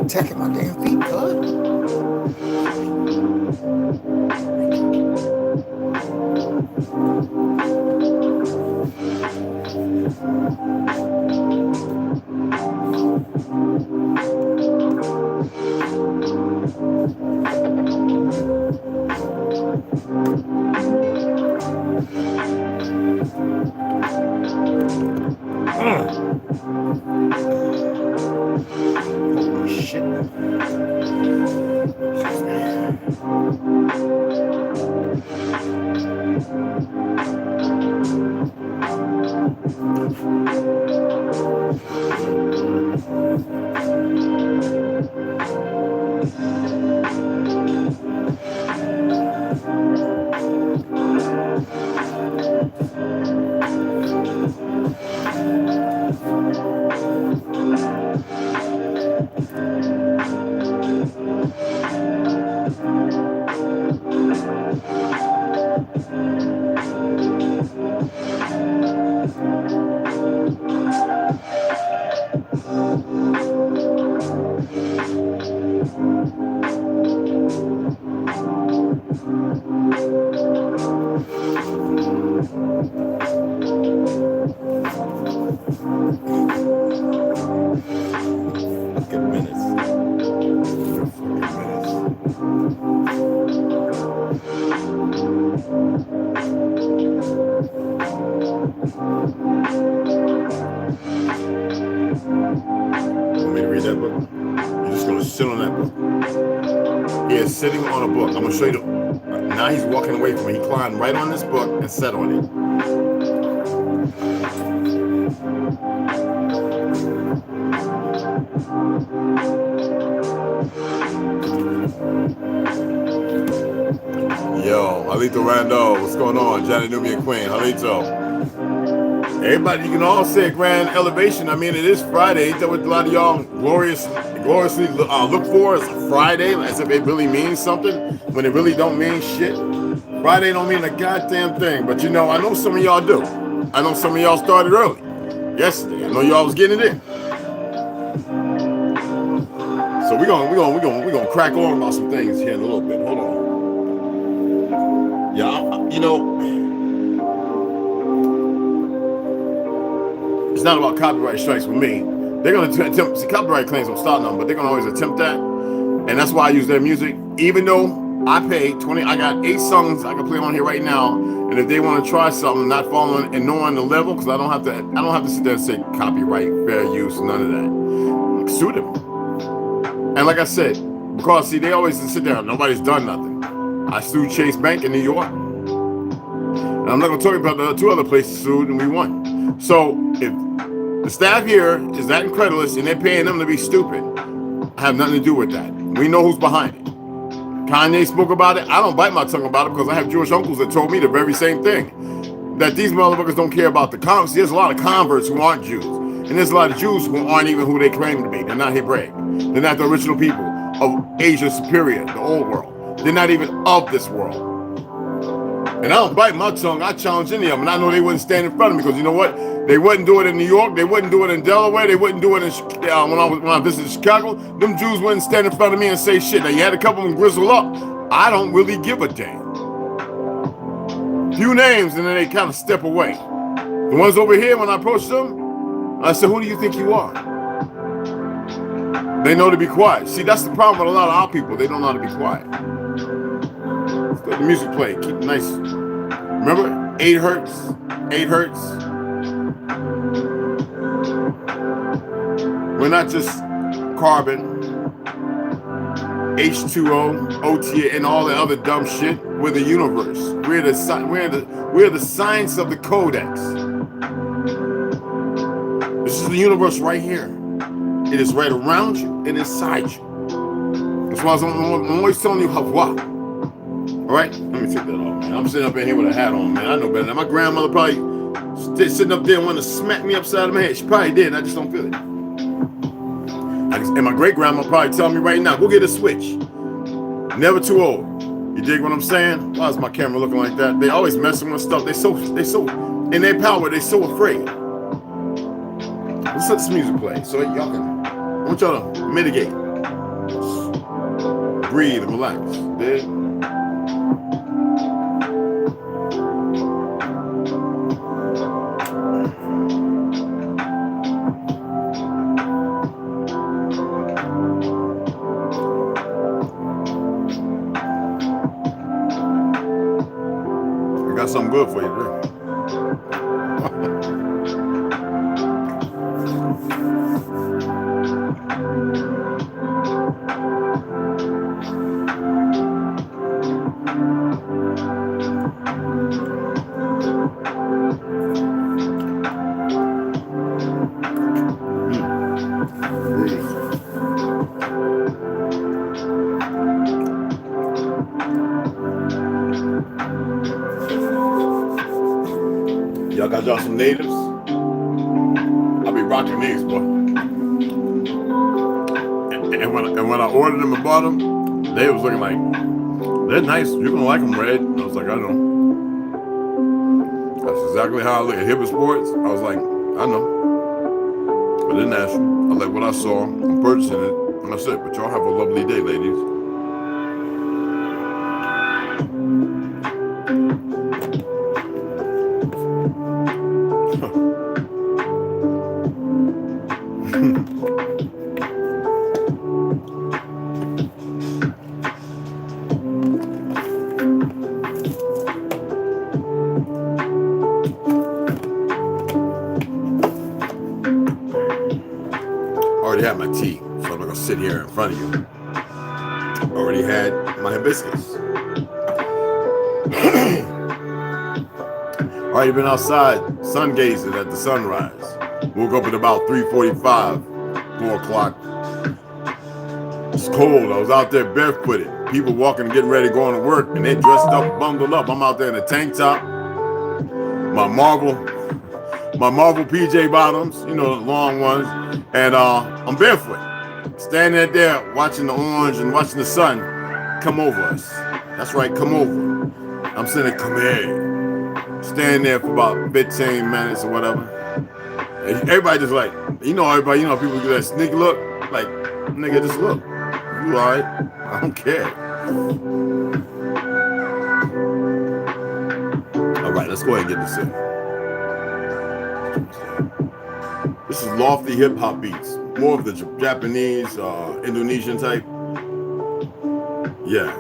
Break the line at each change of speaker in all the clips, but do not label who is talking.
Attacking my damn feet, cuz. Holy shit. Sitting on a book. I'm gonna show you. Now he's walking away from it. He climbed right on this book and sat on it. Yo, Halito Rando, what's going on? Johnny Nubian Queen, Halito. Everybody, you can all say grand elevation. I mean, it is Friday. Ain't that what a lot of y'all gloriously look for is a Friday, as if it really means something when it really don't mean shit. Friday don't mean a goddamn thing, but you know, I know some of y'all do. I know some of y'all started early yesterday. I know y'all was getting it in. So we're gonna crack on about some things here in a little bit. Hold on. Yeah, you know, it's not about copyright strikes with me. They're gonna attempt. See, copyright claims don't start nothing, but they're gonna always attempt that, and that's why I use their music. Even though I pay 20, I got 8 songs I can play on here right now, and if they want to try something, not following and knowing the level, because I don't have to sit there and say copyright, fair use, none of that. Sue them. And like I said, because see, they always sit there. Nobody's done nothing. I sued Chase Bank in New York, and I'm not gonna talk about the 2 other places sued, and we won. So if the staff here is that incredulous and they're paying them to be stupid, I have nothing to do with that. We know who's behind it. Kanye spoke about it. I don't bite my tongue about it because I have Jewish uncles that told me the very same thing. That these motherfuckers don't care about the converts. There's a lot of converts who aren't Jews. And there's a lot of Jews who aren't even who they claim to be. They're not Hebraic. They're not the original people of Asia Superior, the old world. They're not even of this world. And I don't bite my tongue. I challenge any of them. And I know they wouldn't stand in front of me because you know what? They wouldn't do it in New York. They wouldn't do it in Delaware. They wouldn't do it in when I visited Chicago. Them Jews wouldn't stand in front of me and say shit. Now you had a couple of them grizzle up. I don't really give a damn. Few names and then they kind of step away. The ones over here, when I approach them, I said, who do you think you are? They know to be quiet. See, that's the problem with a lot of our people. They don't know how to be quiet. Let's let the music play. Keep it nice. Remember, 8 hertz. 8 hertz. We're not just carbon, H2O, OTA, and all the other dumb shit. We're the universe. We're the science of the codex. This is the universe right here. It is right around you and inside you. That's why I'm always telling you Hawa. All right? Let me take that off, man. I'm sitting up in here with a hat on, man. I know better than my grandmother probably sitting up there and wanted to smack me upside of my head. She probably did. I just don't feel it. And my great-grandma probably tell me right now, go get a switch. Never too old. You dig what I'm saying? Why is my camera looking like that? They always messing with stuff. They so in their power, they so afraid. Let's let this music play so y'all can, I want y'all to mitigate. Just breathe and relax. Dig? I got something good for you, bro. Y'all got y'all some natives? I'll be rocking these, boy. And when I ordered them and bought them, they was looking like, they're nice. You're gonna like them red. I was like, I know. That's exactly how I look at Hibbert Sports. I was like, I know. But they're natural. I like what I saw. I'm purchasing it. And that's it. But y'all have a lovely day, ladies. Already had my tea, so I'm not gonna sit here in front of you. Already had my hibiscus. Already been outside sun gazing at the sunrise. Woke up at about 3:45, 4 o'clock. It's cold. I was out there barefooted. People walking, getting ready, going to work, and they dressed up, bundled up. I'm out there in a tank top, my Marvel PJ bottoms, you know, the long ones, and I'm barefoot, standing there watching the orange and watching the sun come over us. That's right, come over. I'm sitting there, come here. Standing there for about 15 minutes or whatever. And everybody just like, everybody, people do that sneaky look, like, nigga, just look. You all right? I don't care. All right, let's go ahead and get this in. This is lofty hip hop beats, more of the Japanese, Indonesian type. Yeah.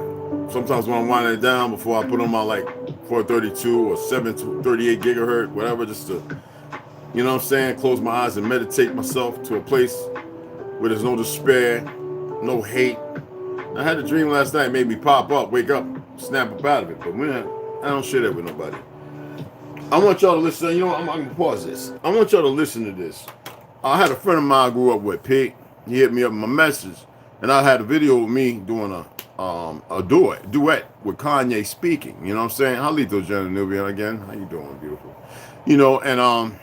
Sometimes when I'm winding it down before I put on my like 432 or 738 gigahertz, whatever, just to, you know what I'm saying, close my eyes and meditate myself to a place where there's no despair, no hate. I had a dream last night, made me pop up, wake up, snap up out of it, but I don't share that with nobody. I want y'all to listen. You know what? I'm going to pause this. I want y'all to listen to this. I had a friend of mine I grew up with, Pete. He hit me up in my message, and I had a video of me doing a duet with Kanye speaking. You know what I'm saying? Halito Jenna Nubian again. How you doing, beautiful? You know, and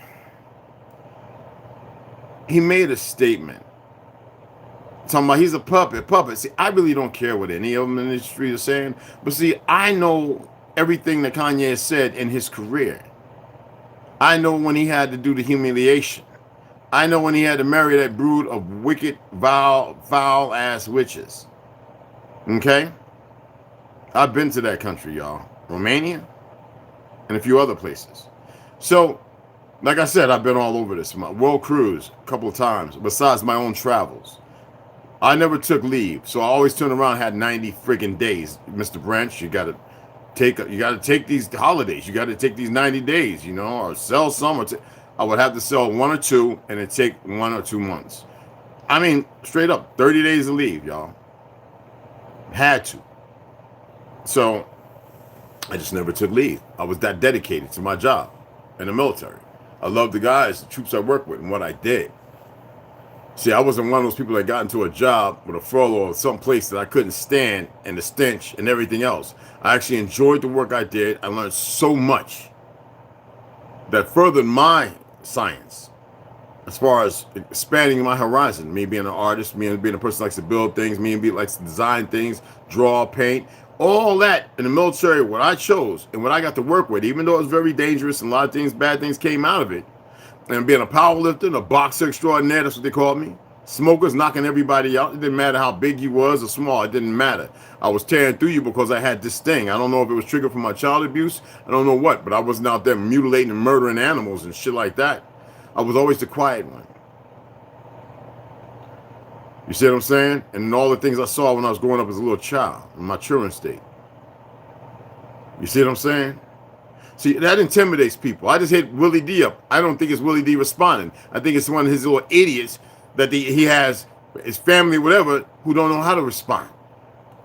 he made a statement talking about he's a puppet. See, I really don't care what any of them in the street are saying, but see, I know everything that Kanye has said in his career. I know when he had to do the humiliation. I know when he had to marry that brood of wicked, foul ass witches. Okay? I've been to that country, y'all. Romania and a few other places. So, like I said, I've been all over this. My world cruise a couple of times, besides my own travels. I never took leave, so I always turned around and had 90 friggin' days. Mr. Branch, you gotta take these holidays. You gotta take these 90 days, you know, or sell some. I would have to sell 1 or 2, and it take 1 or 2 months. I mean, straight up, 30 days of leave, y'all. Had to. So, I just never took leave. I was that dedicated to my job in the military. I love the guys, the troops I work with, and what I did. See, I wasn't one of those people that got into a job with a furlough or some place that I couldn't stand, and the stench and everything else. I actually enjoyed the work I did. I learned so much that furthered my science as far as expanding my horizon. Me being an artist, me being a person that likes to build things, me being likes to design things, draw, paint, all that in the military, what I chose and what I got to work with, even though it was very dangerous and a lot of things, bad things came out of it. And being a power lifter, a boxer extraordinaire, that's what they called me. Smokers knocking everybody out. It didn't matter how big you was or small. It didn't matter. I was tearing through you because I had this thing. I don't know if it was triggered from my child abuse. I don't know what, but I wasn't out there mutilating and murdering animals and shit like that. I was always the quiet one. You see what I'm saying? And all the things I saw when I was growing up as a little child, in my children state. You see what I'm saying? See, that intimidates people. I just hit Willie D up. I don't think it's Willie D responding. I think it's one of his little idiots that he has, his family, whatever, who don't know how to respond.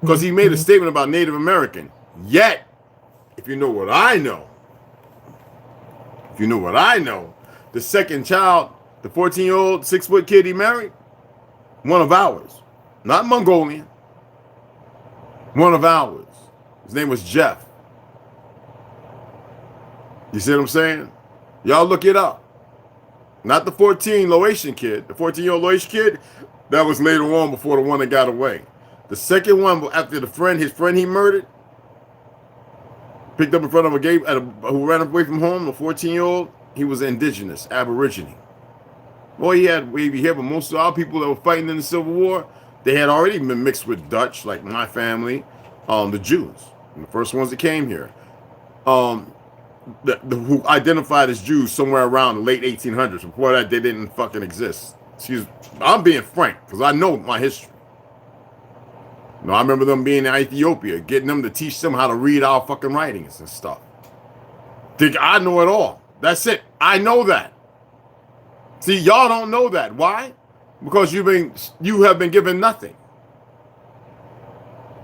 Because he made a statement about Native American. Yet, if you know what I know, the second child, the 14-year-old, 6-foot kid he married, one of ours. Not Mongolian. One of ours. His name was Jeff. You see what I'm saying? Y'all look it up. Not the 14 Laotian kid. The 14-year-old Laotian kid, that was later on before the one that got away. The second one, after his friend he murdered, picked up in front of a gate who ran away from home, a 14-year-old, he was indigenous, Aborigine. Well, he had wavy hair, but most of our people that were fighting in the Civil War, they had already been mixed with Dutch, like my family, the Jews, the first ones that came here. Who identified as Jews somewhere around the late 1800s. Before that, they didn't fucking exist. I'm being frank, because I know my history. I remember them being in Ethiopia, getting them to teach them how to read our fucking writings and stuff. Think I know it all. That's it. I know that. See, y'all don't know that. Why? Because you have been given nothing.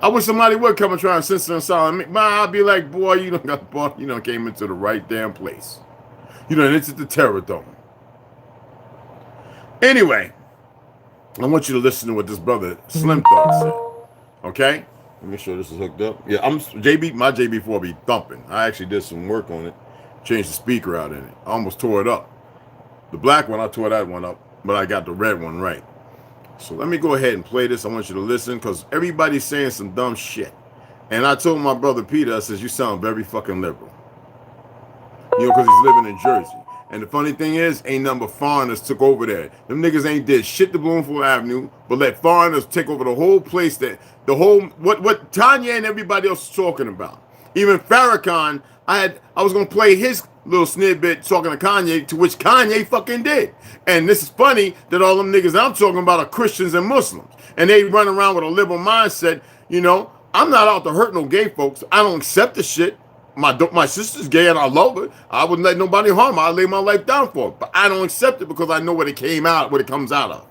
I wish somebody would come and try and censor and silence me. I'd be like, boy, you done came into the right damn place. You done entered the terror dome. Anyway, I want you to listen to what this brother Slim Thug said. Okay? Let me make sure this is hooked up. Yeah, my JB4 be thumping. I actually did some work on it. Changed the speaker out in it. I almost tore it up. The black one, I tore that one up, but I got the red one right. So let me go ahead and play this. I want you to listen because everybody's saying some dumb shit. And I told my brother Peter, I says, you sound very fucking liberal. Because he's living in Jersey. And the funny thing is, ain't nothing but foreigners took over there. Them niggas ain't did shit to Bloomfield Avenue, but let foreigners take over the whole place, what Tanya and everybody else is talking about. Even Farrakhan, I was going to play his little snippet talking to Kanye, to which Kanye fucking did. And this is funny that all them niggas I'm talking about are Christians and Muslims. And they run around with a liberal mindset. I'm not out to hurt no gay folks. I don't accept the shit. My sister's gay and I love her. I wouldn't let nobody harm her. I lay my life down for it. But I don't accept it because I know what it comes out of.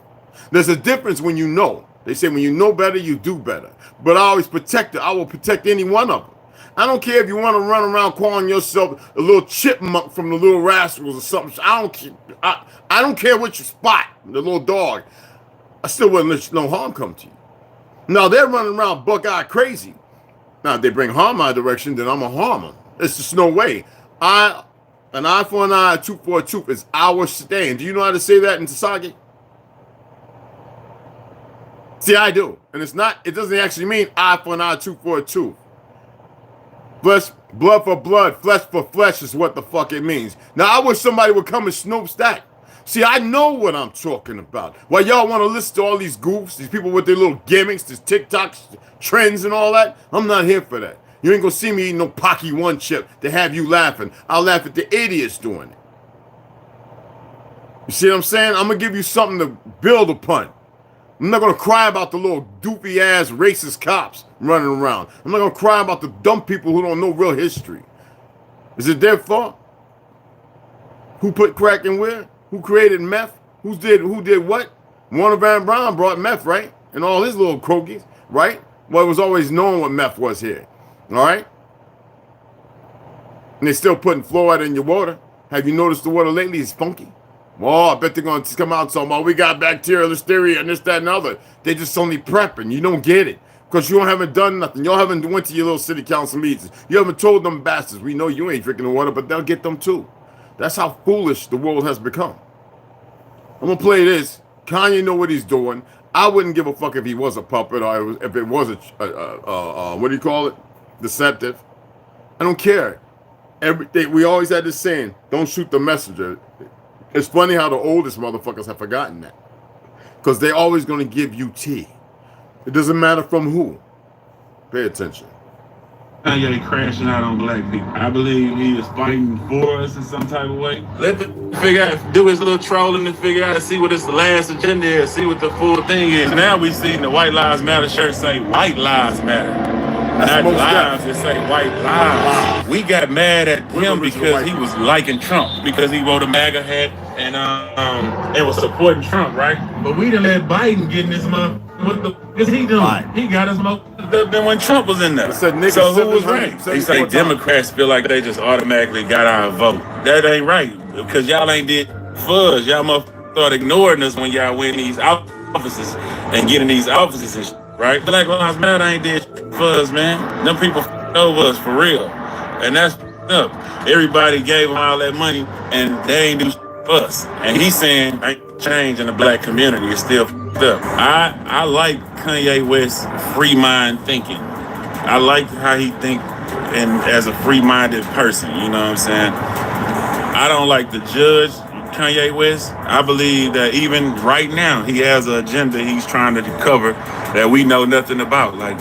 There's a difference when you know. They say when you know better, you do better. But I always protect it. I will protect any one of them. I don't care if you want to run around calling yourself a little chipmunk from the Little Rascals or something. I don't care what you spot, the little dog. I still wouldn't let no harm come to you. Now, they're running around buck-eyed crazy. Now, if they bring harm my direction, then I'm going to harm them. It's just no way. An eye for an eye, a tooth for a tooth is our stand. Do you know how to say that in Tasagi? See, I do. And it doesn't actually mean eye for an eye, tooth for a tooth. blood for blood, flesh for flesh is what the fuck it means. Now, I wish somebody would come and snoop that. See, I know what I'm talking about. Why y'all want to listen to all these goofs, these people with their little gimmicks, these TikTok trends and all that? I'm not here for that. You ain't gonna see me eating no Pocky One chip to have you laughing. I'll laugh at the idiots doing it. You see what I'm saying? I'm gonna give you something to build upon. I'm not gonna cry about the little doofy ass racist cops running around. I'm not gonna cry about the dumb people who don't know real history. Is it their fault? Who put crack in where? Who created meth? Who did what? Warner Van Braun brought meth, right? And all his little croakies, right? Well, it was always known what meth was here. All right? And they're still putting fluoride in your water. Have you noticed the water lately is funky? Well, I bet they're going to come out and say, well, we got bacterial listeria and this, that, and other. They just only prepping. You don't get it. Because you haven't done nothing. You haven't went to your little city council meetings. You haven't told them bastards, we know you ain't drinking the water, but they'll get them too. That's how foolish the world has become. I'm going to play this. Kanye know what he's doing. I wouldn't give a fuck if he was a puppet or if it was what do you call it? Deceptive. I don't care. We always had this saying, don't shoot the messenger. It's funny how the oldest motherfuckers have forgotten that. Because they're always going to give you tea. It doesn't matter from who. Pay attention.
Kanye crashing out on black people. I believe he is fighting for us in some type of way. Let him figure out, do his little trolling and figure out, see what his last agenda is, see what the full thing is. Now we see the White Lives Matter shirt say White Lives Matter. Not lives, it say white lives. We got mad at him because he was liking Trump, because he wore the MAGA hat and was supporting Trump, right? But we done let Biden get in this month. What the is he doing? Right. He got us more than when Trump was in there. So who was right? They say Democrats feel like they just automatically got our vote. That ain't right, because y'all ain't did fuzz. Y'all must start ignoring us when y'all win these offices and get in these offices and shit, right? Black Lives Matter ain't did fuzz, man. Them people over us for real, and that's up. Everybody gave them all that money, and they ain't do for us. And he's saying ain't change in the black community. It's still up. I like Kanye West's free mind thinking. I like how he think and as a free-minded person. You know what I'm saying? I don't like to judge Kanye West. I believe that even right now he has an agenda he's trying to cover that we know nothing about. Like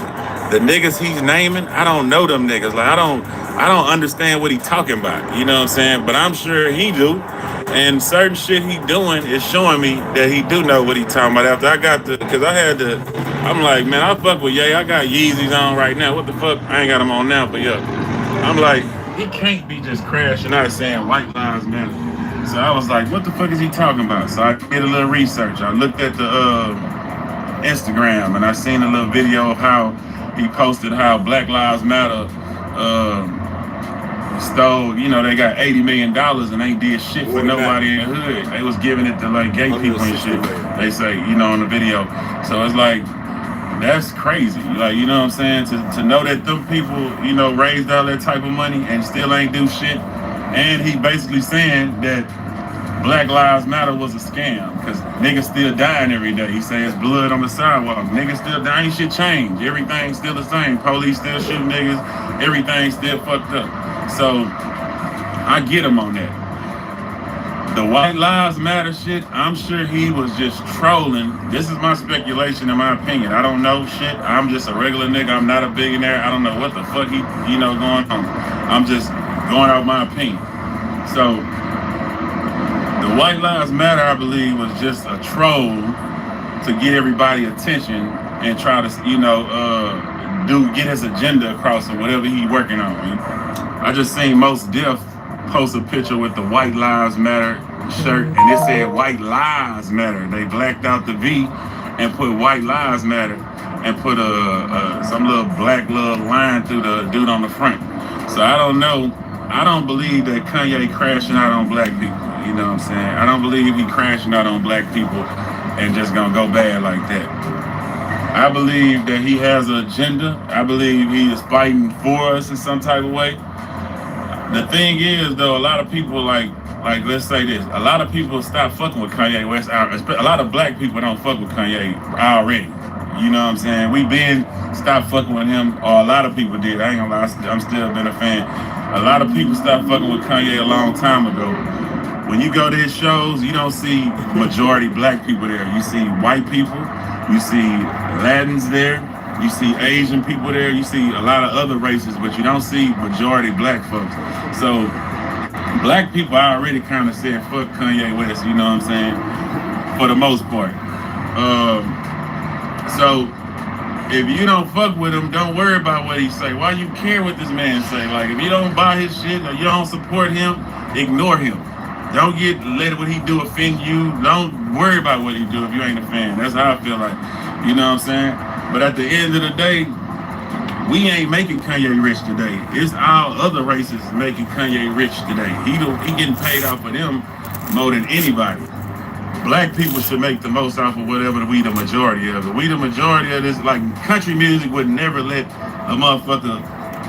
the niggas he's naming, I don't know them niggas. Like I don't understand what he talking about. You know what I'm saying? But I'm sure he do. And certain shit he doing is showing me that he do know what he talking about. After I got I'm like, man, I fuck with Ye. I got Yeezys on right now. What the fuck? I ain't got them on now, but yeah. I'm like, he can't be just crashing out saying white lives matter. So I was like, what the fuck is he talking about? So I did a little research. I looked at the Instagram and I seen a little video of how he posted how Black Lives Matter stole, you know, they got $80 million and ain't did shit for nobody in the hood. They was giving it to like gay people and shit. They say, you know, in the video. So it's like, that's crazy. Like, you know what I'm saying? To know that them people, you know, raised all that type of money and still ain't do shit. And he basically saying that Black Lives Matter was a scam because niggas still dying every day. He say it's blood on the sidewalk. Niggas still dying. Shit changed. Everything's still the same. Police still shooting niggas. Everything's still fucked up. So I get him on that. The White Lives Matter shit, I'm sure he was just trolling. This is my speculation and my opinion. I don't know shit. I'm just a regular nigga. I'm not a billionaire. I don't know what the fuck he, you know, going on. I'm just going out my opinion. So the White Lives Matter, I believe, was just a troll to get everybody attention and try to, you know, get his agenda across or whatever he working on. I just seen Mos Def post a picture with the White Lives Matter shirt and it said White Lives Matter. They blacked out the V and put White Lives Matter and put some little black little line through the dude on the front. So I don't know. I don't believe that Kanye crashing out on black people. You know what I'm saying? I don't believe he crashing out on black people and just gonna go bad like that. I believe that he has an agenda. I believe he is fighting for us in some type of way. The thing is, though, a lot of people like let's say this, a lot of people stop fucking with Kanye West. A lot of black people don't fuck with Kanye already. You know what I'm saying? We been stopped fucking with him, or a lot of people did. I ain't gonna lie, I'm still been a fan. A lot of people stopped fucking with Kanye a long time ago. When you go to his shows, you don't see majority black people there. You see white people, you see Latins there, you see Asian people there, you see a lot of other races, but you don't see majority black folks. So black people, I already kind of said fuck Kanye West, you know what I'm saying? For the most part. So if you don't fuck with him, don't worry about what he say. Why you care what this man say? Like, if you don't buy his shit or you don't support him, ignore him. Don't let what he do offend you. Don't worry about what he do if you ain't a fan. That's how I feel like. You know what I'm saying? But at the end of the day, we ain't making Kanye rich today. It's all other races making Kanye rich today. He getting paid off of them more than anybody. Black people should make the most off of whatever we the majority of. If we the majority of this, like, country music would never let a motherfucker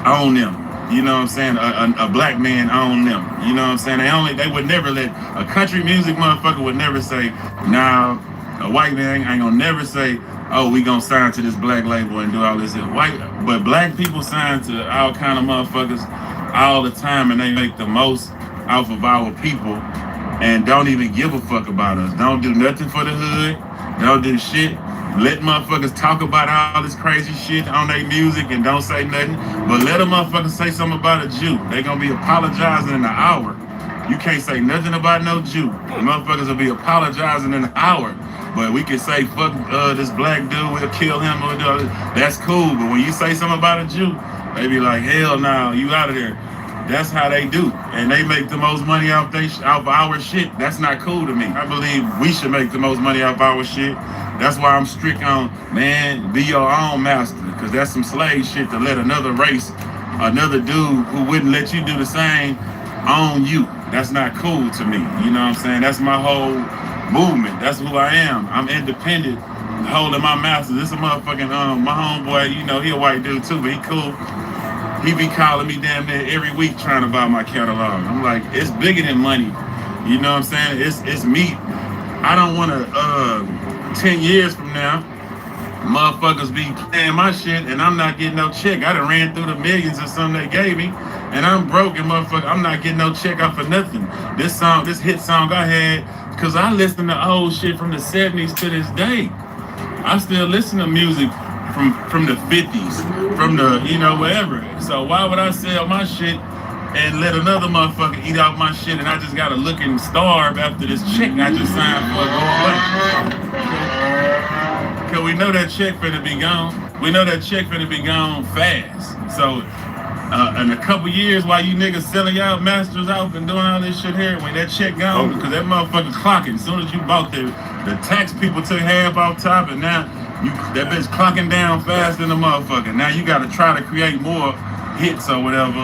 own them. You know what I'm saying? A black man own them. You know what I'm saying? They would never let a country music motherfucker would never say, nah, a white man ain't gonna never say, oh, we gonna sign to this black label and do all this. But black people sign to all kind of motherfuckers all the time, and they make the most off of our people. And don't even give a fuck about us. Don't do nothing for the hood. Don't do shit. Let motherfuckers talk about all this crazy shit on their music and don't say nothing. But let a motherfucker say something about a Jew. They gonna be apologizing in an hour. You can't say nothing about no Jew. The motherfuckers will be apologizing in an hour. But we can say, fuck this black dude, we'll kill him. That's cool. But when you say something about a Jew, they be like, hell no, you out of there. That's how they do. And they make the most money off our shit. That's not cool to me. I believe we should make the most money off our shit. That's why I'm strict on, man, be your own master. Because that's some slave shit to let another race, another dude who wouldn't let you do the same, own you. That's not cool to me. You know what I'm saying? That's my whole movement. That's who I am. I'm independent, holding my master. This is a motherfucking, my homeboy, you know, he a white dude too, but he cool. He be calling me damn near every week trying to buy my catalog. I'm like, it's bigger than money. You know what I'm saying? It's me. I don't want to, 10 years from now, motherfuckers be playing my shit and I'm not getting no check. I done ran through the millions or something they gave me and I'm broke and motherfucker, I'm not getting no check off of nothing. This hit song I had, because I listen to old shit from the 70s to this day. I still listen to music from the 50s, from the, you know, wherever. So why would I sell my shit and let another motherfucker eat out my shit and I just gotta look and starve after this check I just signed for go away? Cause we know that check finna be gone. We know that check finna be gone fast. So in a couple years while you niggas selling y'all masters out and doing all this shit here, when that check gone, because that motherfucker clocking. As soon as you bought the tax people took half off top and now that bitch clocking down fast than a motherfucker. Now you got to try to create more hits or whatever,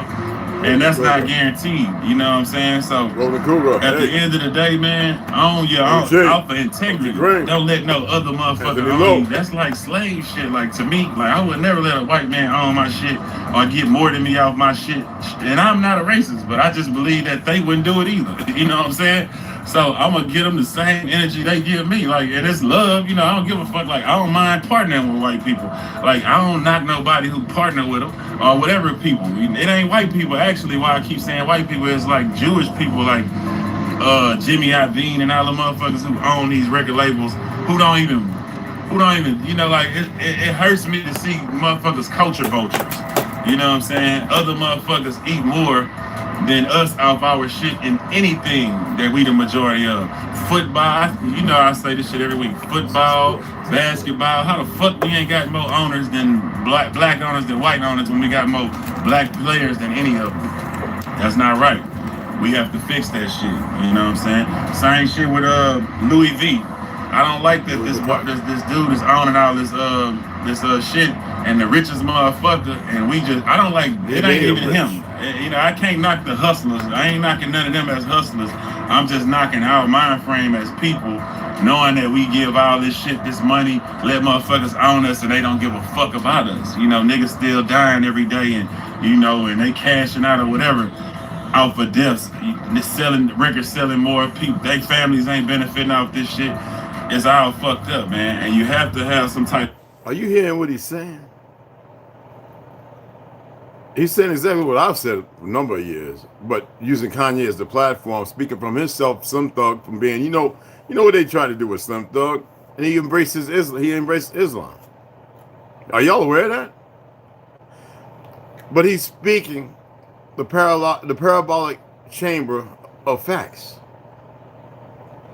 and that's not guaranteed. You know what I'm saying? So at the end of the day, man, own your own alpha integrity. Don't let no other motherfucker own you. That's like slave shit. Like, to me, like, I would never let a white man own my shit or get more than me off my shit. And I'm not a racist, but I just believe that they wouldn't do it either. You know what I'm saying? So I'm gonna give them the same energy they give me, like, and it's love, you know. I don't give a fuck. Like, I don't mind partnering with white people. Like, I don't knock nobody who partner with them or whatever people. It ain't white people. Actually, why I keep saying white people is like Jewish people, like Jimmy Iovine and all the motherfuckers who own these record labels who don't even, you know, like, it hurts me to see motherfuckers culture vultures. You know what I'm saying? Other motherfuckers eat more than us off our shit in anything that we the majority of. Football, you know I say this shit every week. Football, basketball, how the fuck we ain't got more owners than black owners than white owners when we got more black players than any of them? That's not right. We have to fix that shit, you know what I'm saying? Same shit with Louis V. I don't like that this dude is owning all this shit and the richest motherfucker, and I don't like, it ain't even him. You know, I can't knock the hustlers. I ain't knocking none of them as hustlers. I'm just knocking our mind frame as people, knowing that we give all this shit, this money, let motherfuckers own us, and they don't give a fuck about us. You know, niggas still dying every day, and, you know, and they cashing out or whatever out for deaths. Records selling more, people, they families ain't benefiting off this shit. It's all fucked up, man. And you have to have some type
Are you hearing what he's saying? He's saying exactly what I've said for a number of years, but using Kanye as the platform, speaking from himself, Slim Thug, from being, you know what they try to do with Slim Thug, and he embraces Islam. He embraced Islam. Are y'all aware of that? But he's speaking the parabolic chamber of facts.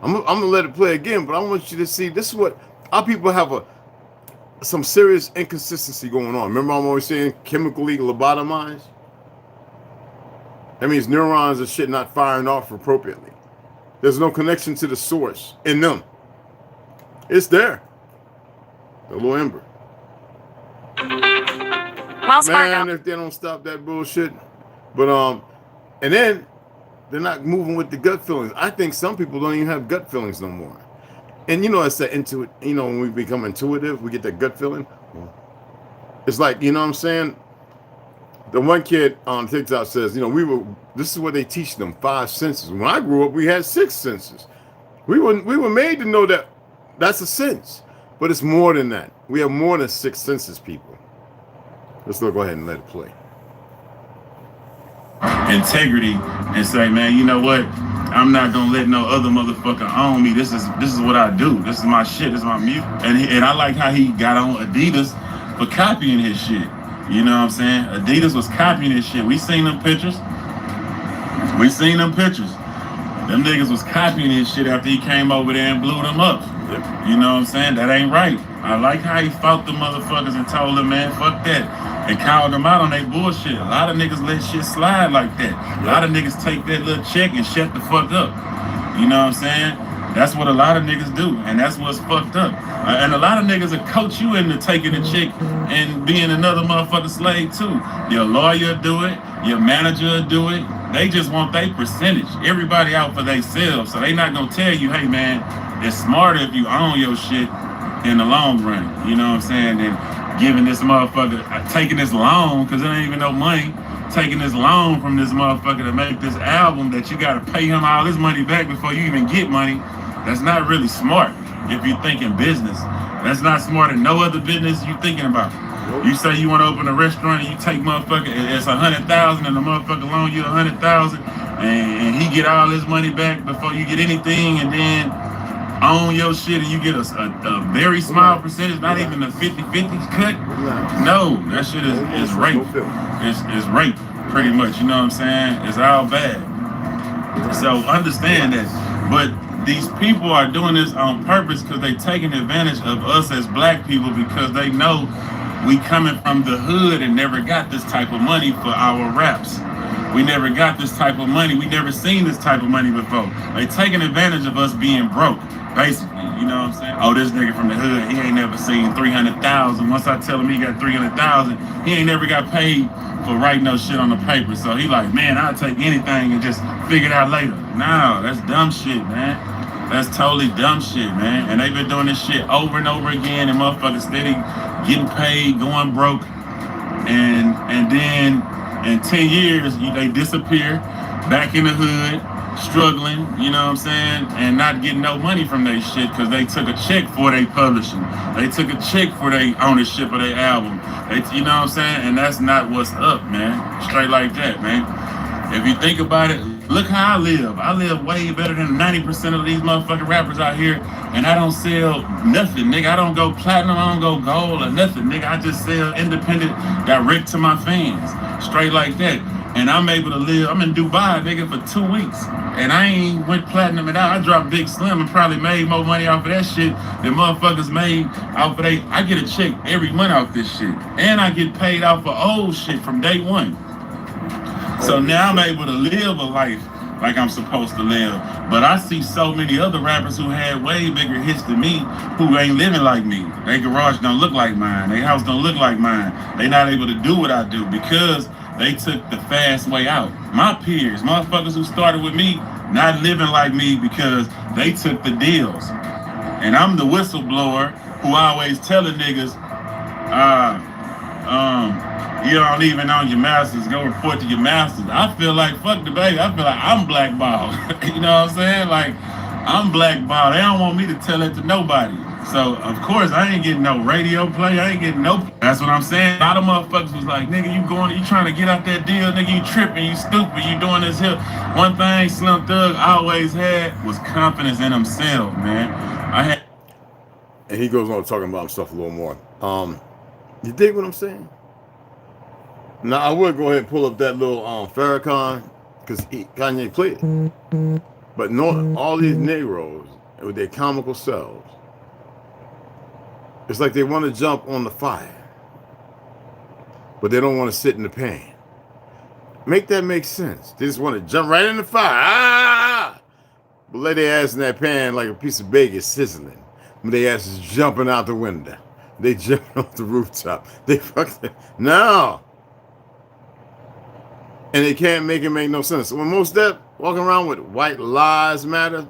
I'm gonna let it play again, but I want you to see this is what our people have some serious inconsistency going on. Remember, I'm always saying chemically lobotomized. That means neurons and shit not firing off appropriately. There's no connection to the source in them. It's there. The little ember. Man, if they don't stop that bullshit. But and then they're not moving with the gut feelings. I think some people don't even have gut feelings no more. And it's that when we become intuitive, we get that gut feeling. It's like, you know what I'm saying? The one kid on TikTok says, this is what they teach them, 5 senses. When I grew up, we had 6 senses. We were made to know that that's a sense. But it's more than that. We have more than 6 senses, people. Let's go ahead and let it play.
Integrity and say, man, you know what? I'm not gonna let no other motherfucker own me. This is what I do. This is my shit. This is my music. And I like how he got on Adidas for copying his shit. You know what I'm saying? Adidas was copying his shit. We seen them pictures. Them niggas was copying his shit after he came over there and blew them up. Yep. You know what I'm saying? That ain't right. I like how he fought the motherfuckers and told them, man, fuck that. And called them out on their bullshit. A lot of niggas let shit slide like that. A lot of niggas take that little check and shut the fuck up. You know what I'm saying? That's what a lot of niggas do, and that's what's fucked up. And a lot of niggas will coach you into taking a check and being another motherfucking slave too. Your lawyer will do it, your manager will do it. They just want their percentage. Everybody out for themselves, so they not gonna tell you, hey man, it's smarter if you own your shit in the long run. You know what I'm saying? And giving this motherfucker, taking this loan, because there ain't even no money, taking this loan from this motherfucker to make this album that you gotta pay him all his money back before you even get money. That's not really smart if you're thinking business. That's not smart in no other business you thinking about. You say you want to open a restaurant and you take motherfucker, it's $100,000 and the motherfucker loan you $100,000 and he get all his money back before you get anything, and then own your shit and you get a very small percentage, not even a 50-50 cut. No, that shit is rape. It's rape, pretty much. You know what I'm saying? It's all bad. So understand that. But these people are doing this on purpose because they taking advantage of us as black people, because they know we coming from the hood and never got this type of money for our raps. We never got this type of money. We never seen this type of money before. They taking advantage of us being broke, basically. You know what I'm saying? Oh, this nigga from the hood, he ain't never seen 300,000. Once I tell him he got 300,000, he ain't never got paid for writing no shit on the paper. So he like, man, I'll take anything and just figure it out later. No, that's dumb shit, man. That's totally dumb shit, man. And they've been doing this shit over and over again, and motherfuckers steady getting paid, going broke, and then in 10 years they disappear back in the hood, struggling, you know what I'm saying, and not getting no money from their shit because they took a check for their publishing. They took a check for their ownership of their album. You know what I'm saying? And that's not what's up, man. Straight like that, man. If you think about it, look how I live. I live way better than 90% of these motherfucking rappers out here, and I don't sell nothing, nigga. I don't go platinum, I don't go gold or nothing, nigga. I just sell independent direct to my fans. Straight like that. And I'm able to live, I'm in Dubai, nigga, for 2 weeks. And I ain't went platinum at all. I dropped Big Slim and probably made more money off of that shit than motherfuckers made off of I get a check every month off this shit. And I get paid off for old shit from day one. So now I'm able to live a life like I'm supposed to live. But I see so many other rappers who had way bigger hits than me who ain't living like me. Their garage don't look like mine. Their house don't look like mine. They not able to do what I do because they took the fast way out. My peers, motherfuckers who started with me, not living like me because they took the deals. And I'm the whistleblower who always telling niggas, you don't even own your masters, go report to your masters. I feel like, fuck the baby, I feel like I'm blackballed. You know what I'm saying? Like, I'm blackballed. They don't want me to tell it to nobody. So, of course, I ain't getting no radio play. I ain't getting no. That's what I'm saying. A lot of motherfuckers was like, nigga, you trying to get out that deal, nigga, you tripping, you stupid, you doing this here. One thing Slim Thug always had was confidence in himself, man.
And he goes on talking about himself a little more. You dig what I'm saying? Now, I would go ahead and pull up that little Farrakhan, because Kanye played it. But no, all these Negroes with their comical selves, it's like they want to jump on the fire, but they don't want to sit in the pan. Make that make sense. They just want to jump right in the fire. Ah! But lay their ass in that pan like a piece of bacon sizzling. But their ass is jumping out the window. They jumping off the rooftop. They fucking no. And they can't make it make no sense. When Mos Def walking around with white lives matter,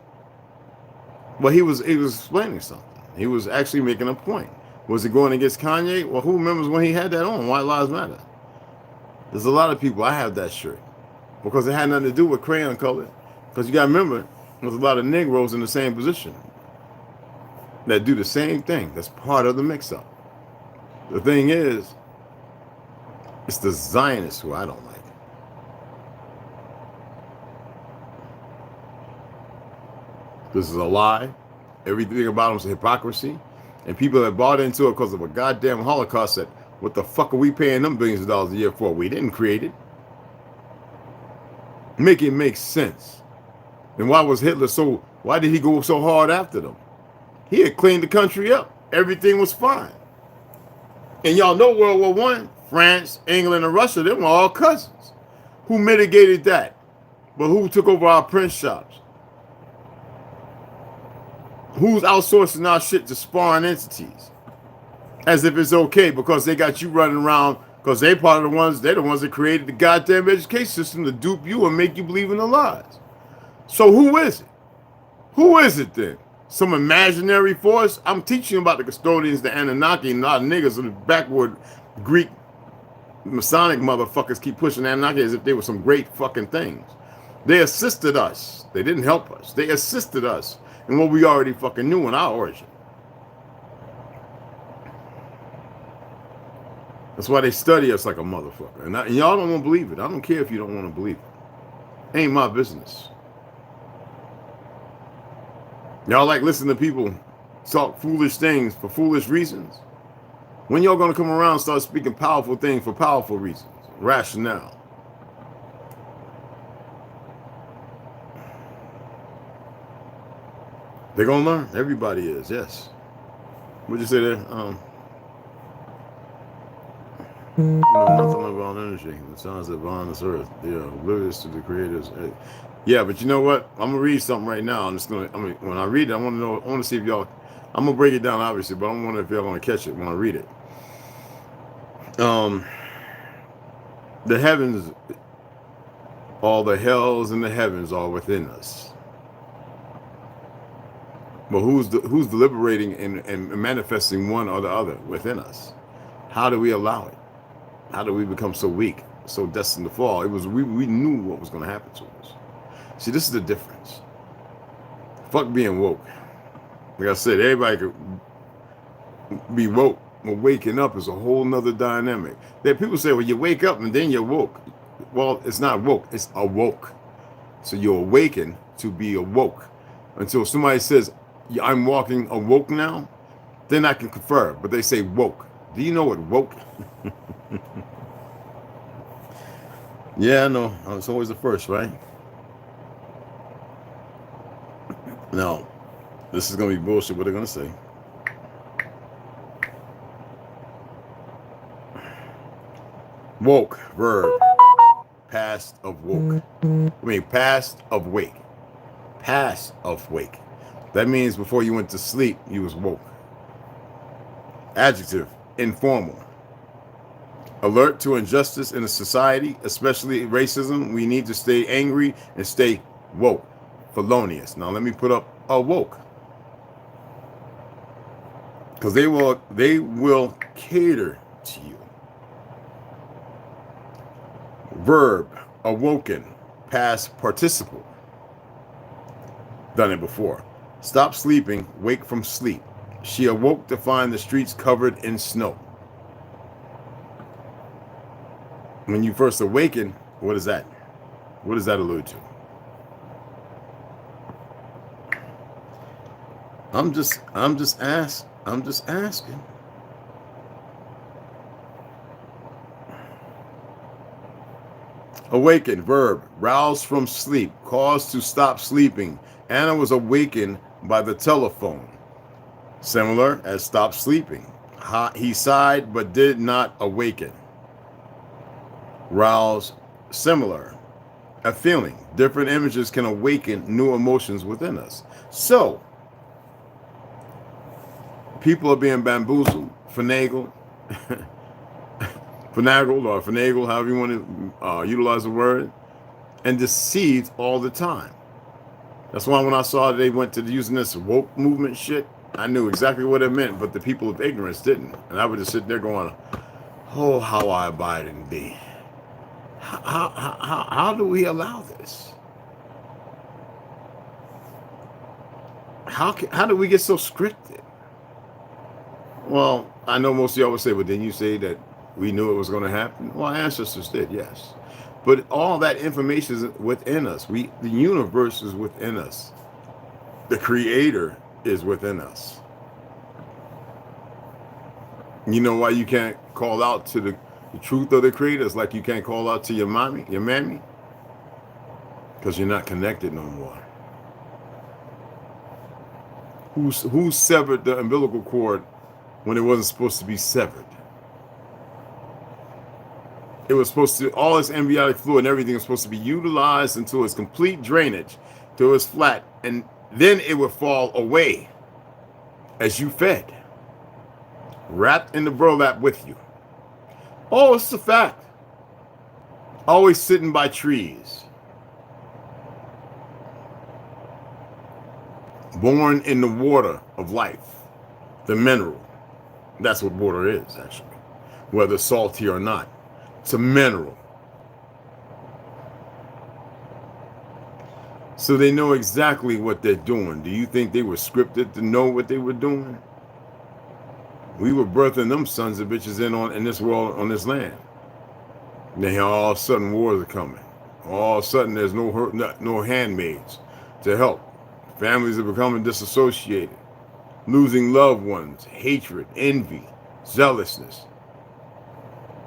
well, he was explaining something. He was actually making a point. Was it going against Kanye? Well, who remembers when he had that on? White Lives Matter. There's a lot of people. I have that shirt because it had nothing to do with crayon color. Because you got to remember, there's a lot of Negroes in the same position that do the same thing. That's part of the mix-up. The thing is, it's the Zionists who I don't like. This is a lie. Everything about them is hypocrisy. And people that bought into it because of a goddamn Holocaust said, what the fuck are we paying them billions of dollars a year for? We didn't create it. Make it make sense. And why did he go so hard after them? He had cleaned the country up. Everything was fine. And y'all know World War I, France, England, and Russia, they were all cousins. Who mitigated that? But who took over our print shops? Who's outsourcing our shit to foreign entities? As if it's okay because they got you running around because they're the ones that created the goddamn education system to dupe you and make you believe in the lies. So who is it? Who is it then? Some imaginary force? I'm teaching about the custodians, the Anunnaki, and a lot of niggas in the backward Greek Masonic motherfuckers keep pushing Anunnaki as if they were some great fucking things. They assisted us. They didn't help us. They assisted us in what we already fucking knew in our origin. That's why they study us like a motherfucker. And y'all don't want to believe it. I don't care if you don't want to believe it. Ain't my business. Y'all like listening to people talk foolish things for foolish reasons? When y'all gonna come around and start speaking powerful things for powerful reasons? Rationale. They're gonna learn. Everybody is, yes. What'd you say there? Nothing about energy. The sounds that bond this earth. They are oblivious to the creators. Yeah, but you know what? I'm gonna read something right now. When I read it, I want to see if y'all. I'm gonna break it down, obviously, but I wonder if y'all gonna catch it when I read it. The heavens, all the hells in the heavens are within us. But who's deliberating and manifesting one or the other within us? How do we allow it? How do we become so weak, so destined to fall? It was we knew what was going to happen to us. See, this is the difference. Fuck being woke. Like I said, everybody could be woke. But waking up is a whole nother dynamic. That people say, well, you wake up and then you're woke. Well, it's not woke, it's awoke. So you're awakened to be awoke. Until somebody says, yeah, I'm walking awoke now, then I can confer. But they say woke. Do you know what woke? Yeah, I know. It's always the first, right? Now, this is going to be bullshit what they're going to say. Woke, verb, past of woke. Past of wake. Past of wake. That means before you went to sleep, you was woke. Adjective, informal. Alert to injustice in a society, especially racism. We need to stay angry and stay woke. Felonious. Now let me put up awoke. Because they will cater to you. Verb, awoken, past participle. Done it before. Stop sleeping, wake from sleep. She awoke to find the streets covered in snow. When you first awaken, what is that? What does that allude to? I'm just asking. Awaken, verb, rouse from sleep, cause to stop sleeping. Anna was awakened by the telephone. Similar as stop sleeping. He sighed but did not awaken. Rouse, similar. A feeling. Different images can awaken new emotions within us. So, people are being bamboozled, finagled, however you want to utilize the word, and deceived all the time. That's why when I saw they went to using this woke movement shit, I knew exactly what it meant, but the people of ignorance didn't. And I would just sit there going, oh, how I abide in thee. How do we allow this? How do we get so scripted? Well, I know most of y'all would say, but didn't you say that we knew it was going to happen? Well, our ancestors did, yes. But all that information is within us. The universe is within us. The creator is within us. You know why you can't call out to the truth of the creator? It's like you can't call out to your mammy? Because you're not connected no more. Who severed the umbilical cord when it wasn't supposed to be severed? It was supposed to, all this amniotic fluid and everything was supposed to be utilized until its complete drainage, till it's flat, and then it would fall away as you fed, wrapped in the burlap with you. Oh, it's a fact. Always sitting by trees. Born in the water of life, the mineral. That's what water is, actually. Whether salty or not. It's a mineral. So they know exactly what they're doing. Do you think they were scripted to know what they were doing? We were birthing them sons of bitches in this world, on this land. And then all of a sudden wars are coming. All of a sudden there's no handmaids to help. Families are becoming disassociated, losing loved ones, hatred, envy, zealousness.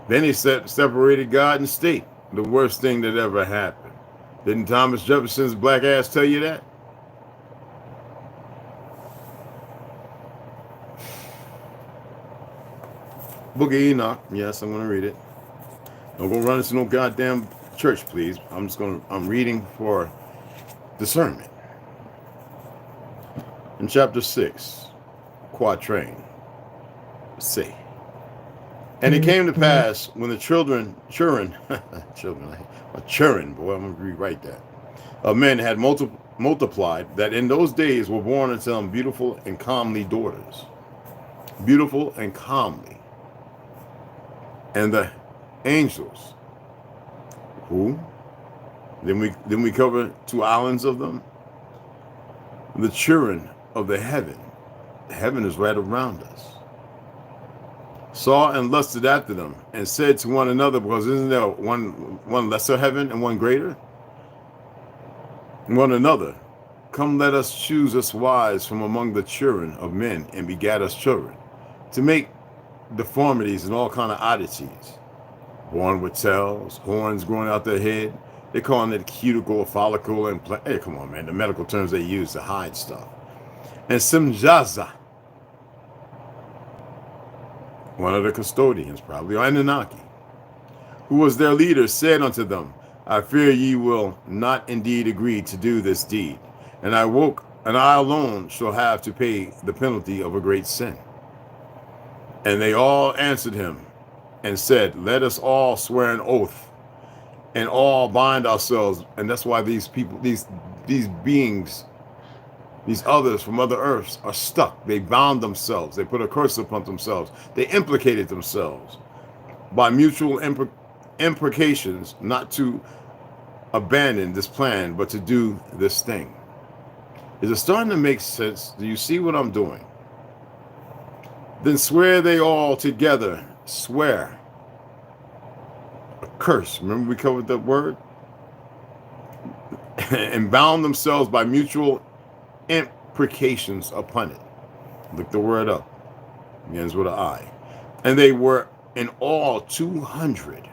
Then he separated God and state, the worst thing that ever happened. Didn't Thomas Jefferson's black ass tell you that? Book of Enoch. Yes, I'm going to read it. Don't go run into no goddamn church, please. I'm reading for discernment. In chapter 6, quatrain, say. And it came to pass when the children, boy, I'm going to rewrite that, of men had multiplied, that in those days were born unto them beautiful and comely daughters. Beautiful and comely. And the angels, who? Then we cover 2 islands of them. The children of the heaven. Heaven is right around us. Saw and lusted after them, and said to one another, because isn't there one lesser heaven and one greater? One another, come let us choose us wives from among the children of men, and begat us children, to make deformities and all kind of oddities. Born with tails, horns growing out their head. They're calling it cuticle, follicle, and hey, come on, man, the medical terms they use to hide stuff. And Simjaza, one of the custodians, probably, or Anunnaki, who was their leader, said unto them, I fear ye will not indeed agree to do this deed, and I alone shall have to pay the penalty of a great sin. And they all answered him and said, let us all swear an oath and all bind ourselves. And that's why these people, these beings, these others from other earths are stuck. They bound themselves. They put a curse upon themselves. They implicated themselves by mutual imprecations not to abandon this plan, but to do this thing. Is it starting to make sense? Do you see what I'm doing? Then swear they all together, swear, a curse. Remember we covered that word? And bound themselves by mutual imprecations upon it. Look the word up. It begins with an I. And they were in all 200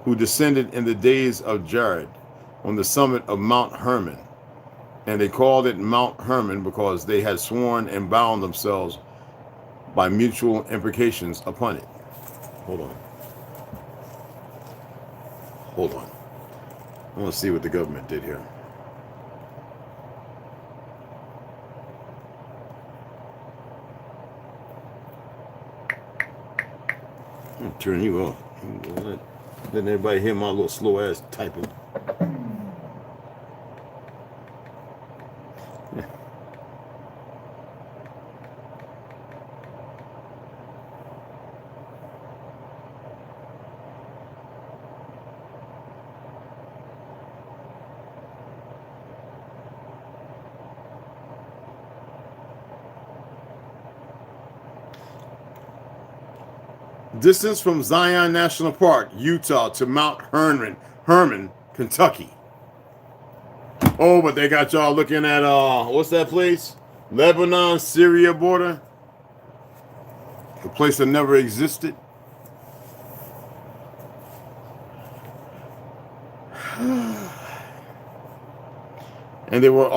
who descended in the days of Jared on the summit of Mount Hermon. And they called it Mount Hermon because they had sworn and bound themselves by mutual imprecations upon it. Hold on. Hold on. I want to see what the government did here. I'm going to turn you off. Letting everybody hear my little slow ass typing. Distance from Zion National Park, Utah to Mount Hermon, Kentucky. Oh, but they got y'all looking at, what's that place? Lebanon, Syria border. A place that never existed. And they were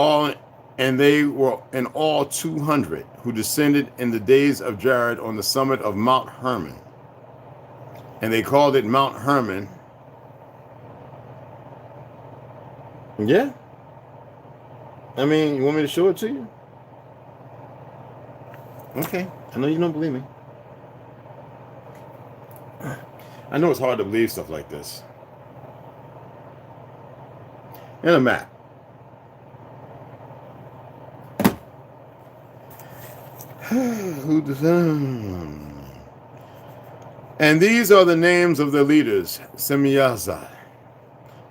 in all 200 who descended in the days of Jared on the summit of Mount Hermon. And they called it Mount Hermon. Yeah. I mean, you want me to show it to you? Okay. I know you don't believe me. I know it's hard to believe stuff like this. And a map. Who designed? And these are the names of the leaders. Semyaza,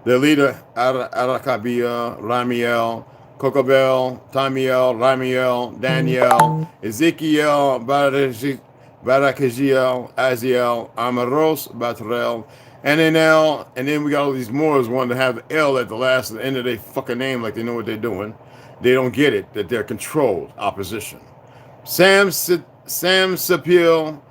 the leader, Arakabia, Ramiel, Kokabel, Tamiel, Ramiel, Daniel, Ezekiel, Barakaziel, Aziel, Amaros, Batrel, Ananel, and then we got all these Moors wanting to have the L at the last, at the end of their fucking name, like they know what they're doing. They don't get it, that they're controlled opposition. Sam Sapil,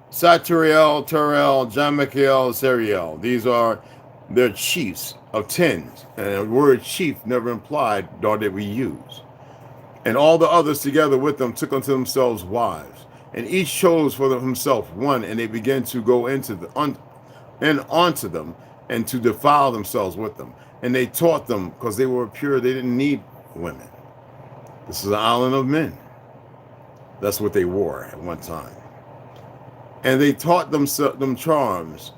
Saturiel, Terrell, John Michael, Seriel. These are their chiefs of tens. And the word chief never implied, nor did we use. And all the others together with them took unto themselves wives. And each chose for himself one, and they began to go into onto them and to defile themselves with them. And they taught them, because they were pure, they didn't need women. This is an island of men. That's what they wore at one time. And they taught them charms.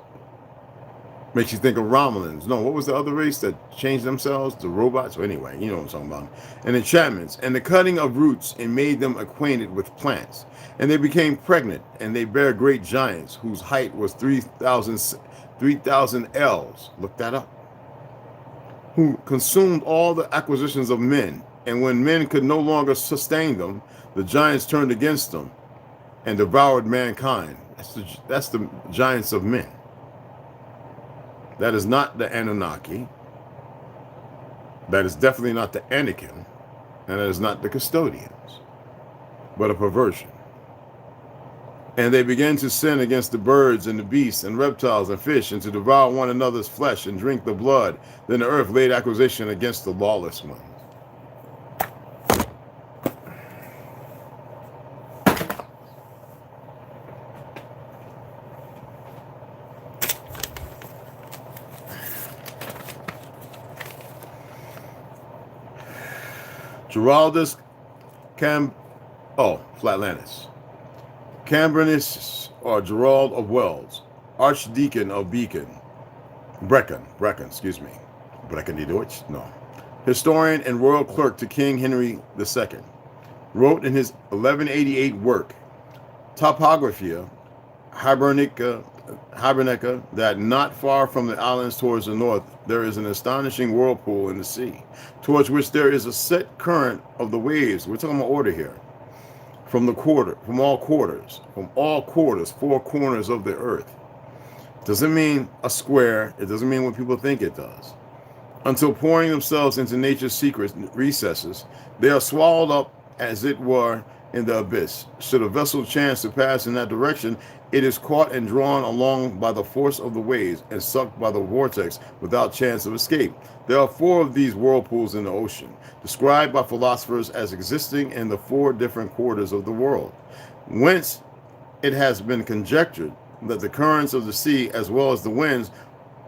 Makes you think of Romulans. No, what was the other race that changed themselves? The robots? Well, anyway, you know what I'm talking about. And enchantments, and the cutting of roots, and made them acquainted with plants. And they became pregnant, and they bare great giants, whose height was 3,000 ells. Look that up. Who consumed all the acquisitions of men. And when men could no longer sustain them, the giants turned against them and devoured mankind. That's the giants of men. That is not the Anunnaki. That is definitely not the Anakin. And that is not the custodians, but a perversion. And they began to sin against the birds and the beasts and reptiles and fish, and to devour one another's flesh and drink the blood. Then the earth laid accusation against the lawless ones. Geraldus Flatlanus. Cambrinus, or Gerald of Wells, Archdeacon of Brecken, excuse me. Brecken die Deutsch? No. Historian and royal clerk to King Henry II, wrote in his 1188 work, Topographia Hibernica, that not far from the islands towards the north, there is an astonishing whirlpool in the sea, towards which there is a set current of the waves. We're talking about order here. from all quarters, four corners of the earth. Doesn't mean a square. It doesn't mean what people think it does. Until pouring themselves into nature's secret recesses, they are swallowed up as it were in the abyss. Should a vessel chance to pass in that direction, it is caught and drawn along by the force of the waves and sucked by the vortex without chance of escape. There are four of these whirlpools in the ocean, described by philosophers as existing in the four different quarters of the world, whence it has been conjectured that the currents of the sea as well as the winds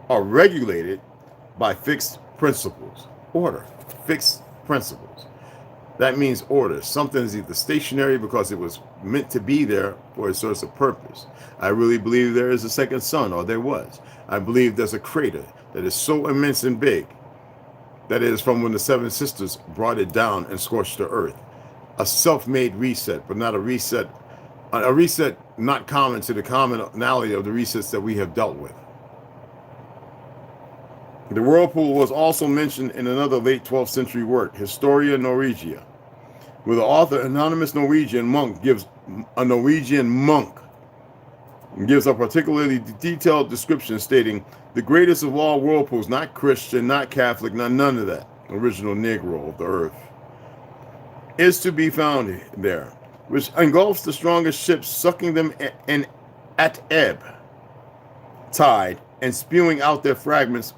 are regulated by fixed principles. Order, fixed principles. That means order. Something is either stationary because it was meant to be there for a source of purpose. I really believe there is a second sun, or there was. I believe there's a crater that is so immense and big that it is from when the Seven Sisters brought it down and scorched the earth. A self-made reset, but not a reset not common to the commonality of the resets that we have dealt with. The whirlpool was also mentioned in another late 12th century work, Historia Norwegia, where the author, anonymous Norwegian monk, gives a particularly detailed description stating the greatest of all whirlpools, not Christian, not Catholic, none of that, original Negro of the earth, is to be found there, which engulfs the strongest ships, sucking them in at ebb tide and spewing out their fragments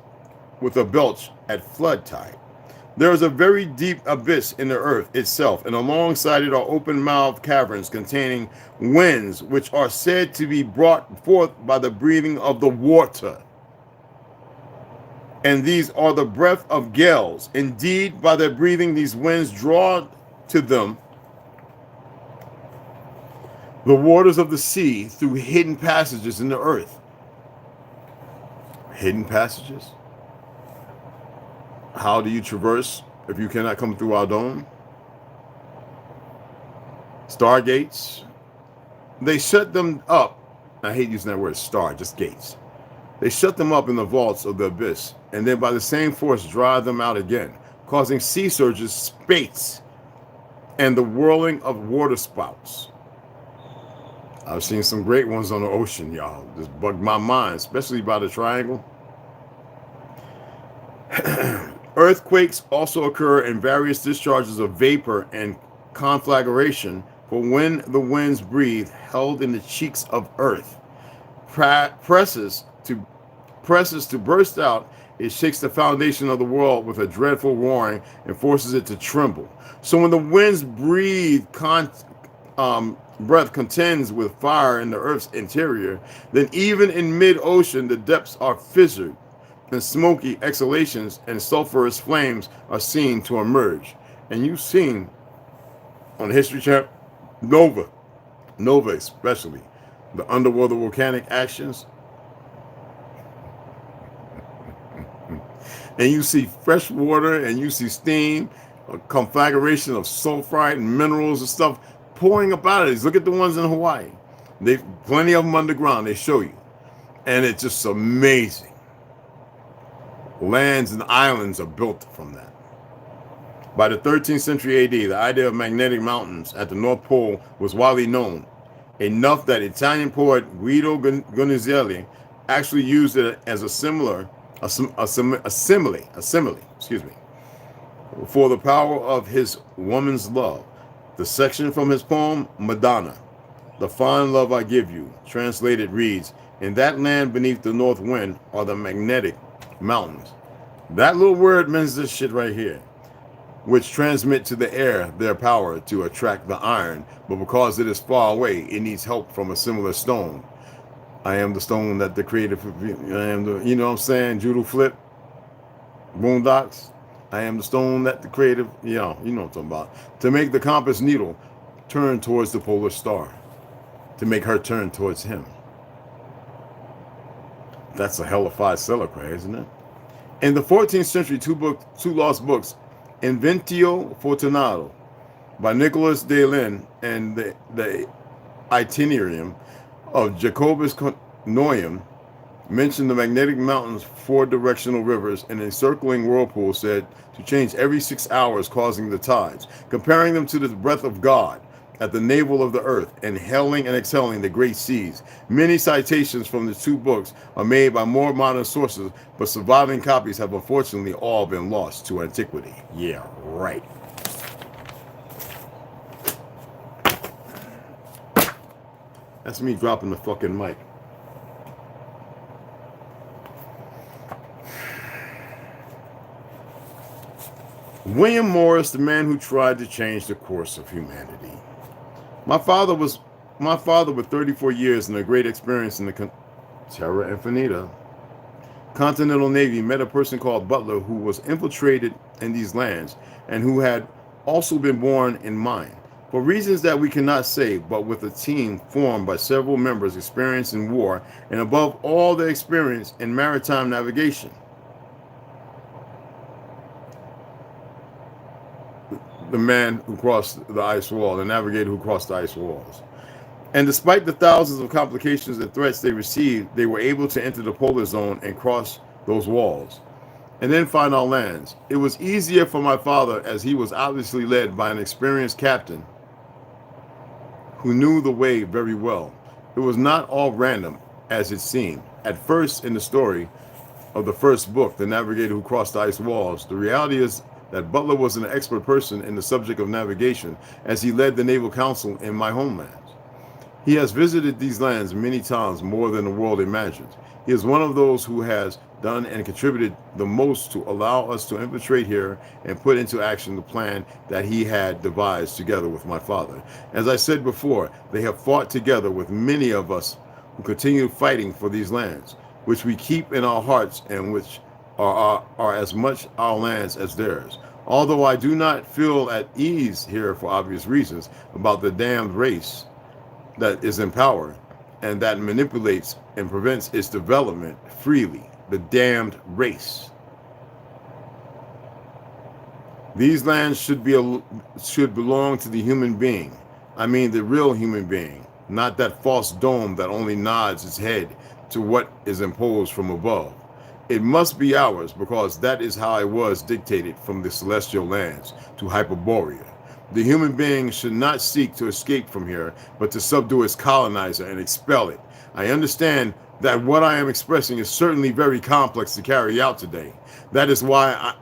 with a belch at flood tide. There is a very deep abyss in the earth itself, and alongside it are open-mouthed caverns containing winds which are said to be brought forth by the breathing of the water. And these are the breath of gales. Indeed, by their breathing, these winds draw to them the waters of the sea through hidden passages in the earth. Hidden passages? How do you traverse if you cannot come through our dome? Stargates. They shut them up. I hate using that word star, just gates. They shut them up in the vaults of the abyss, and then by the same force drive them out again, causing sea surges, spates, and the whirling of water spouts. I've seen some great ones on the ocean, y'all. Just bugged my mind, especially by the triangle. Earthquakes also occur in various discharges of vapor and conflagration, for when the winds breathe, held in the cheeks of earth, presses to burst out, it shakes the foundation of the world with a dreadful roaring and forces it to tremble. So when the winds breathe, breath contends with fire in the earth's interior, then even in mid-ocean the depths are fissured, and smoky exhalations and sulfurous flames are seen to emerge. And you've seen on the History Channel, Nova especially, the underwater volcanic actions. And you see fresh water and you see steam, a conflagration of sulfite and minerals and stuff pouring up out of these. Look at the ones in Hawaii. They've plenty of them underground. They show you. And it's just amazing. Lands and islands are built from that. By the 13th century AD, the idea of magnetic mountains at the North Pole was widely known, enough that Italian poet Guido Gonizelli actually used it as a simile, for the power of his woman's love. The section from his poem, Madonna, "The Fond Love I Give You," translated reads, "In that land beneath the north wind are the magnetic mountains." That little word means this shit right here, which transmit to the air their power to attract the iron, but because it is far away, it needs help from a similar stone. I am the stone that the creator, I am the, you know what I'm saying, Judo Flip, Boondocks. I am the stone that the creative, you know what I'm talking about. To make the compass needle turn towards the polar star. To make her turn towards him. That's a hellified celebrate, isn't it? In the 14th century, two lost books, Inventio Fortunato by Nicholas de Lin and the Itinerarium of Jacobus Noyum, mentioned the magnetic mountains, four directional rivers, and encircling whirlpools said to change every 6 hours, causing the tides, comparing them to the breath of God. at the navel of the earth, inhaling and exhaling the great seas. Many citations from the two books are made by more modern sources, but surviving copies have unfortunately all been lost to antiquity. Yeah, right. That's me dropping the fucking mic. William Morris, the man who tried to change the course of humanity. My father, with 34 years and a great experience in the Terra Infinita Continental Navy, met a person called Butler who was infiltrated in these lands and who had also been born in mine. For reasons that we cannot say, but with a team formed by several members experienced in war and above all their experience in maritime navigation. The man who crossed the ice wall, the navigator who crossed the ice walls. And despite the thousands of complications and threats they received, they were able to enter the polar zone and cross those walls, and then find our lands. It was easier for my father as he was obviously led by an experienced captain who knew the way very well. It was not all random, as it seemed. At first in the story of the first book, The Navigator Who Crossed the Ice Walls, the reality is that Butler was an expert person in the subject of navigation as he led the Naval Council in my homelands. He has visited these lands many times, more than the world imagines. He is one of those who has done and contributed the most to allow us to infiltrate here and put into action the plan that he had devised together with my father. As I said before, they have fought together with many of us who continue fighting for these lands, which we keep in our hearts and which are as much our lands as theirs. Although I do not feel at ease here for obvious reasons about the damned race that is in power and that manipulates and prevents its development freely, the damned race. These lands should belong to the human being. I mean the real human being, not that false dome that only nods its head to what is imposed from above. It must be ours because that is how it was dictated from the celestial lands to Hyperborea. The human being should not seek to escape from here, but to subdue its colonizer and expel it. I understand that what I am expressing is certainly very complex to carry out today. That is why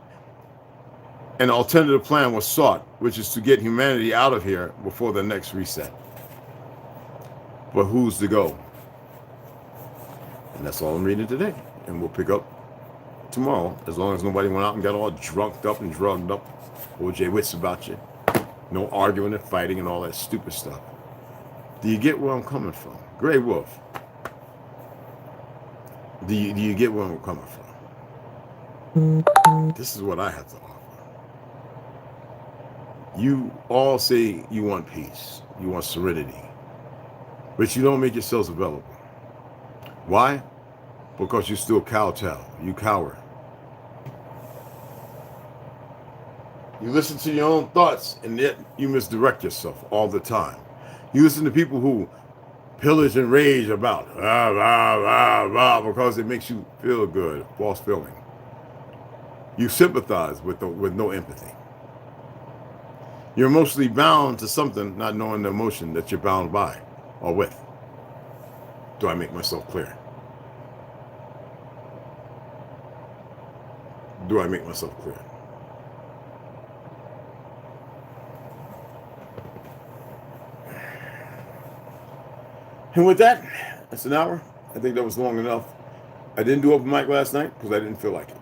an alternative plan was sought, which is to get humanity out of here before the next reset. But who's to go? And that's all I'm reading today. And we'll pick up tomorrow, as long as nobody went out and got all drunked up and drugged up. OJ Wits about you. No arguing and fighting and all that stupid stuff. Do you get where I'm coming from? Gray Wolf. Do you get where I'm coming from? This is what I have to offer. You all say you want peace, you want serenity, but you don't make yourselves available. Why? Because you still kowtow, you cower. You listen to your own thoughts, and yet you misdirect yourself all the time. You listen to people who pillage and rage about rah, rah, rah, rah, because it makes you feel good, false feeling. You sympathize with no empathy. You're emotionally bound to something, not knowing the emotion that you're bound by or with. Do I make myself clear? Do I make myself clear? And with that, that's an hour. I think that was long enough. I didn't do open mic last night because I didn't feel like it.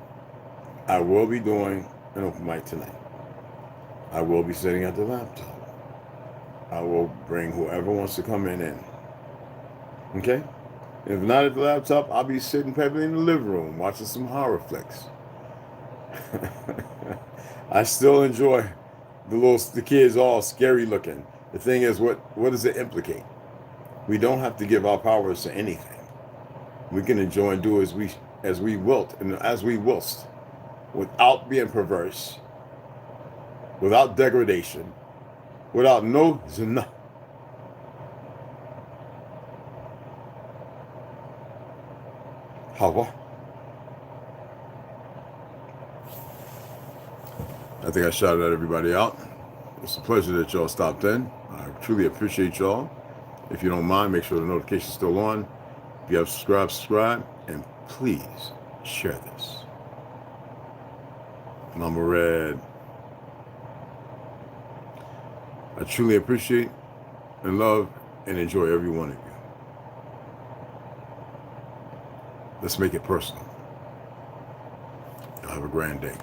I will be doing an open mic tonight. I will be sitting at the laptop. I will bring whoever wants to come in. Okay? If not at the laptop, I'll be sitting probably in the living room watching some horror flicks. I still enjoy the kids all scary looking. The thing is, what does it implicate? We don't have to give our powers to anything. We can enjoy and do as we wilt and as we whilst, without being perverse, without degradation, without no zina. Hawa. I think I shouted at everybody out. It's a pleasure that y'all stopped in. I truly appreciate y'all. If you don't mind, make sure the notification's still on. If you have subscribed, subscribe, and please share this. Mama Red, I truly appreciate and love and enjoy every one of you. Let's make it personal. Y'all have a grand day.